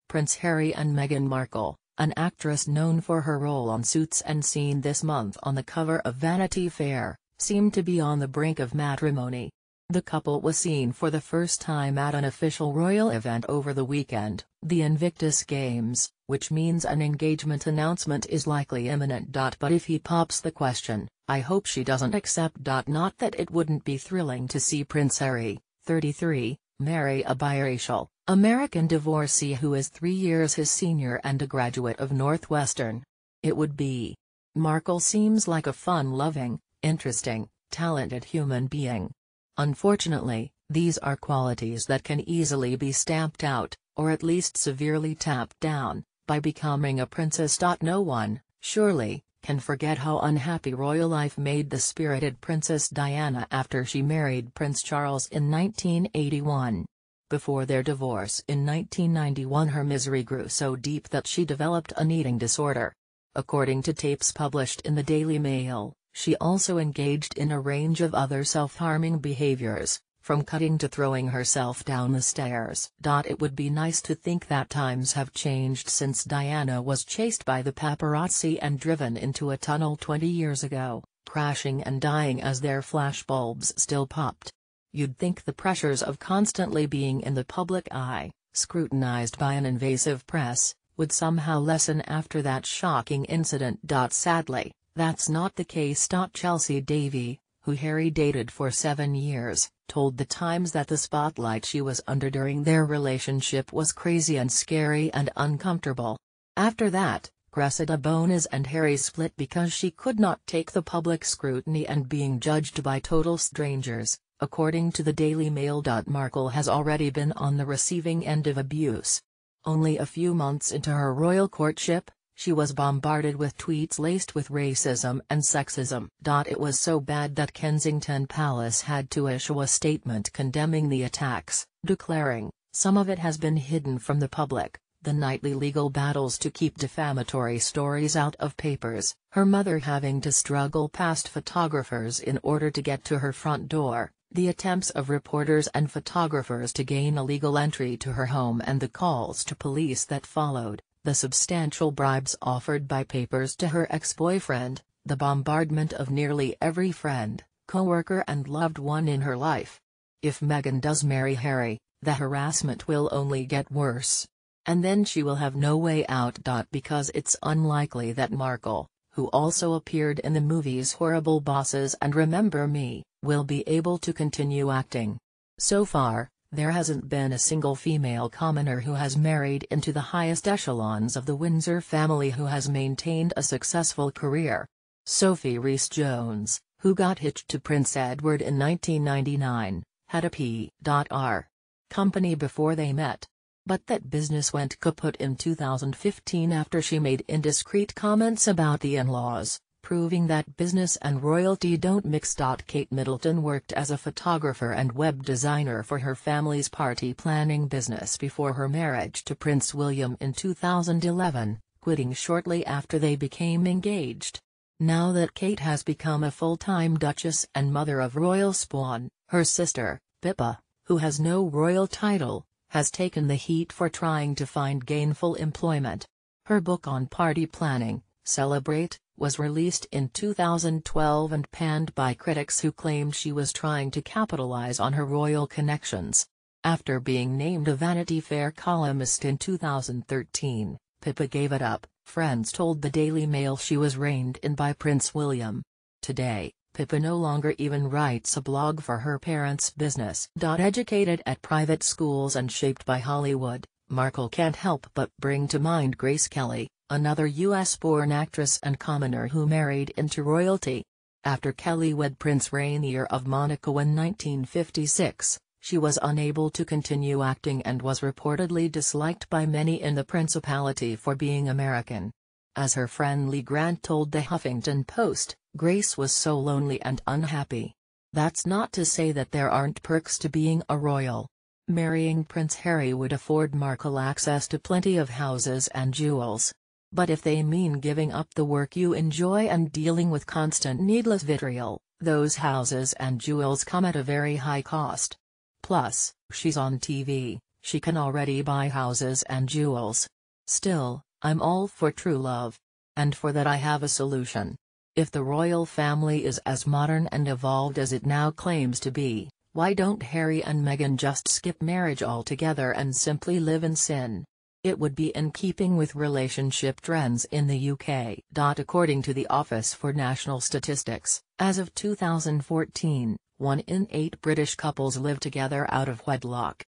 Prince Harry and Meghan Markle, an actress known for her role on Suits and seen this month on the cover of Vanity Fair, seemed to be on the brink of matrimony. The couple was seen for the first time at an official royal event over the weekend, the Invictus Games, which means an engagement announcement is likely imminent. But if he pops the question, I hope she doesn't accept. Not that it wouldn't be thrilling to see Prince Harry, 33, marry a biracial American divorcee who is 3 years his senior and a graduate of Northwestern. It would be. Markle seems like a fun-loving, interesting, talented human being. Unfortunately, these are qualities that can easily be stamped out, or at least severely tapped down, by becoming a princess. No one, surely, can forget how unhappy royal life made the spirited Princess Diana after she married Prince Charles in 1981. Before their divorce in 1991, her misery grew so deep that she developed an eating disorder. According to tapes published in the Daily Mail, she also engaged in a range of other self-harming behaviors, from cutting to throwing herself down the stairs. It would be nice to think that times have changed since Diana was chased by the paparazzi and driven into a tunnel 20 years ago, crashing and dying as their flashbulbs still popped. You'd think the pressures of constantly being in the public eye, scrutinized by an invasive press, would somehow lessen after that shocking incident. Sadly, that's not the case. Chelsea Davy, who Harry dated for 7 years, told The Times that the spotlight she was under during their relationship was crazy and scary and uncomfortable. After that, Cressida Bonas and Harry split because she could not take the public scrutiny and being judged by total strangers, according to the Daily Mail. Markle has already been on the receiving end of abuse. Only a few months into her royal courtship, she was bombarded with tweets laced with racism and sexism. It was so bad that Kensington Palace had to issue a statement condemning the attacks, declaring, "Some of it has been hidden from the public, the nightly legal battles to keep defamatory stories out of papers, her mother having to struggle past photographers in order to get to her front door, the attempts of reporters and photographers to gain a legal entry to her home and the calls to police that followed, the substantial bribes offered by papers to her ex-boyfriend, the bombardment of nearly every friend, co-worker and loved one in her life. If Meghan does marry Harry, the harassment will only get worse. And then she will have no way out. Because it's unlikely that Markle, who also appeared in the movies Horrible Bosses and Remember Me, will be able to continue acting. So far, there hasn't been a single female commoner who has married into the highest echelons of the Windsor family who has maintained a successful career. Sophie Rhys-Jones, who got hitched to Prince Edward in 1999, had a P.R. company before they met. But that business went kaput in 2015 after she made indiscreet comments about the in-laws, proving that business and royalty don't mix. Kate Middleton worked as a photographer and web designer for her family's party planning business before her marriage to Prince William in 2011, quitting shortly after they became engaged. Now that Kate has become a full-time duchess and mother of royal spawn, her sister, Pippa, who has no royal title, has taken the heat for trying to find gainful employment. Her book on party planning, Celebrate, was released in 2012 and panned by critics who claimed she was trying to capitalize on her royal connections. After being named a Vanity Fair columnist in 2013, Pippa gave it up. Friends told the Daily Mail she was reined in by Prince William. Today, Pippa no longer even writes a blog for her parents' business. Educated at private schools and shaped by Hollywood, Markle can't help but bring to mind Grace Kelly, another US-born actress and commoner who married into royalty. After Kelly wed Prince Rainier of Monaco in 1956, she was unable to continue acting and was reportedly disliked by many in the Principality for being American. As her friend Lee Grant told the Huffington Post, Grace was so lonely and unhappy. That's not to say that there aren't perks to being a royal. Marrying Prince Harry would afford Markle access to plenty of houses and jewels. But if they mean giving up the work you enjoy and dealing with constant needless vitriol, those houses and jewels come at a very high cost. Plus, she's on TV, she can already buy houses and jewels. Still, I'm all for true love. And for that I have a solution. If the royal family is as modern and evolved as it now claims to be, why don't Harry and Meghan just skip marriage altogether and simply live in sin? It would be in keeping with relationship trends in the UK. According to the Office for National Statistics, as of 2014, 1 in 8 British couples live together out of wedlock.